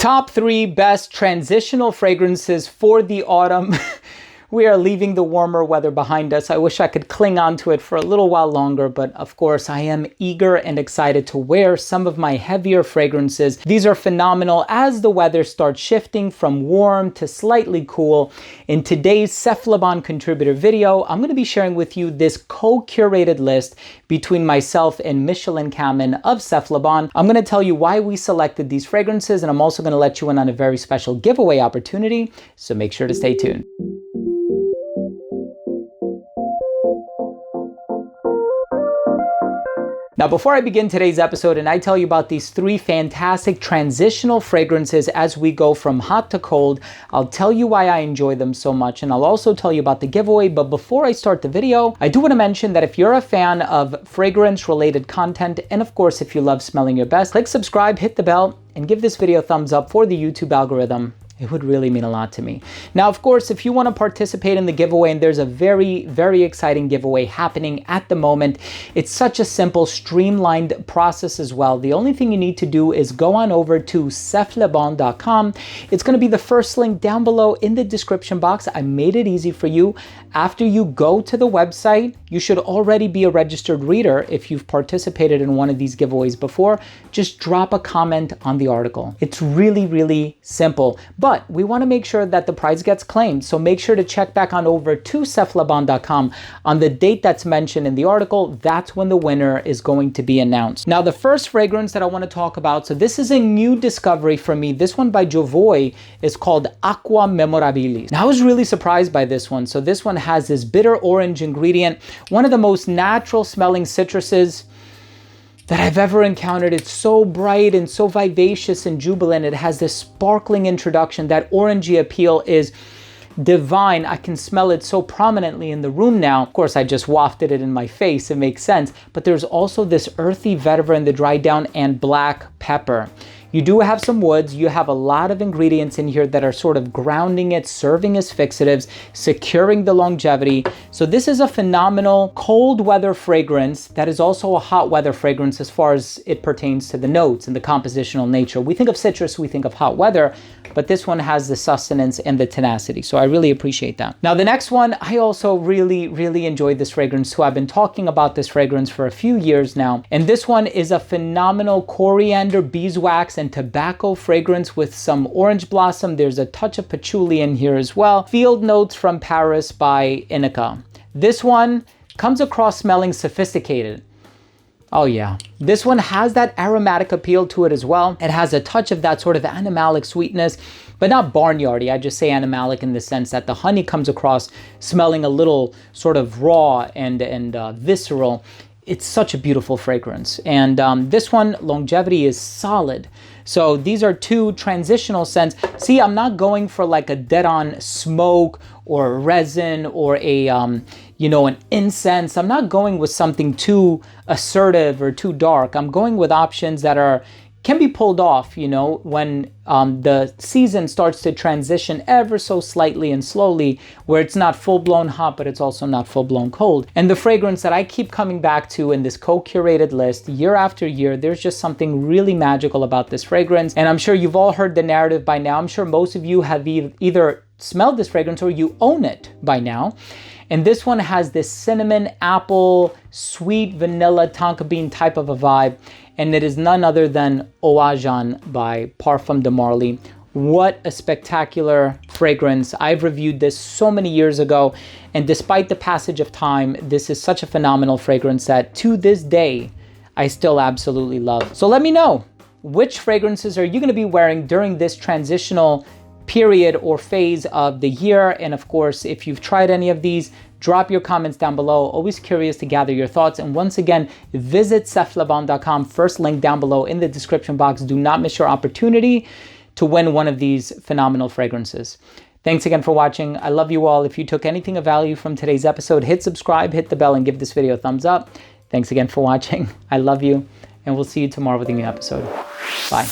Top 3 best transitional fragrances for the autumn. We are leaving the warmer weather behind us. I wish I could cling on to it for a little while longer, but of course I am eager and excited to wear some of my heavier fragrances. These are phenomenal as the weather starts shifting from warm to slightly cool. In today's Cephalabon contributor video, I'm going to be sharing with you this co-curated list between myself and Michelin Kamen of Cephalabon. I'm going to tell you why we selected these fragrances, and I'm also going to let you in on a very special giveaway opportunity, so make sure to stay tuned. Now, before I begin today's episode and I tell you about these 3 fantastic transitional fragrances as we go from hot to cold, I'll tell you why I enjoy them so much, and I'll also tell you about the giveaway. But before I start the video, I do want to mention that if you're a fan of fragrance-related content, and of course, if you love smelling your best, click subscribe, hit the bell, and give this video a thumbs up for the YouTube algorithm. It would really mean a lot to me. Now, of course, if you want to participate in the giveaway, and there's a very, very exciting giveaway happening at the moment, it's such a simple, streamlined process as well. The only thing you need to do is go on over to cephalabon.com. It's going to be the first link down below in the description box. I made it easy for you. After you go to the website, you should already be a registered reader if you've participated in one of these giveaways before. Just drop a comment on the article. It's really, really simple. But we want to make sure that the prize gets claimed, so make sure to check back on over to cephalabon.com on the date that's mentioned in the article. That's when the winner is going to be announced. Now, the first fragrance that I want to talk about, so this is a new discovery for me. This one by Jovoy is called Aqua Memorabilis. Now, I was really surprised by this one. So this one has this bitter orange ingredient, one of the most natural smelling citruses that I've ever encountered. It's so bright and so vivacious and jubilant. It has this sparkling introduction. That orangey appeal is divine. I can smell it so prominently in the room now. Of course, I just wafted it in my face. It makes sense. But there's also this earthy vetiver in the dry down and black pepper. You do have some woods. You have a lot of ingredients in here that are sort of grounding it, serving as fixatives, securing the longevity. So this is a phenomenal cold weather fragrance that is also a hot weather fragrance as far as it pertains to the notes and the compositional nature. We think of citrus, we think of hot weather, but this one has the sustenance and the tenacity. So I really appreciate that. Now, the next one, I also really, really enjoyed this fragrance too. I've been talking about this fragrance for a few years now. And this one is a phenomenal coriander, beeswax, and tobacco fragrance with some orange blossom. There's a touch of patchouli in here as well. Field Notes from Paris by Inica. This one comes across smelling sophisticated. Oh yeah, this one has that aromatic appeal to it as well. It has a touch of that sort of animalic sweetness, but not barnyardy. I just say animalic in the sense that the honey comes across smelling a little sort of raw and visceral. It's such a beautiful fragrance. And this one, longevity is solid. So these are 2 transitional scents. See, I'm not going for like a dead-on smoke or resin or a, an incense. I'm not going with something too assertive or too dark. I'm going with options that can be pulled off, when the season starts to transition ever so slightly and slowly, where it's not full-blown hot, but it's also not full-blown cold. And the fragrance that I keep coming back to in this co-curated list year after year, there's just something really magical about this fragrance. And I'm sure you've all heard the narrative by now. I'm sure most of you have either smelled this fragrance or you own it by now. And this one has this cinnamon, apple, sweet vanilla, tonka bean type of a vibe. And it is none other than Oajan by Parfum de Marly. What a spectacular fragrance. I've reviewed this so many years ago. And despite the passage of time, this is such a phenomenal fragrance that to this day, I still absolutely love. So let me know, which fragrances are you going to be wearing during this transitional period or phase of the year? And of course, if you've tried any of these, drop your comments down below. Always curious to gather your thoughts. And once again, visit cephalabon.com. First link down below in the description box. Do not miss your opportunity to win one of these phenomenal fragrances. Thanks again for watching. I love you all. If you took anything of value from today's episode, hit subscribe, hit the bell, and give this video a thumbs up. Thanks again for watching. I love you, and we'll see you tomorrow with a new episode. Bye.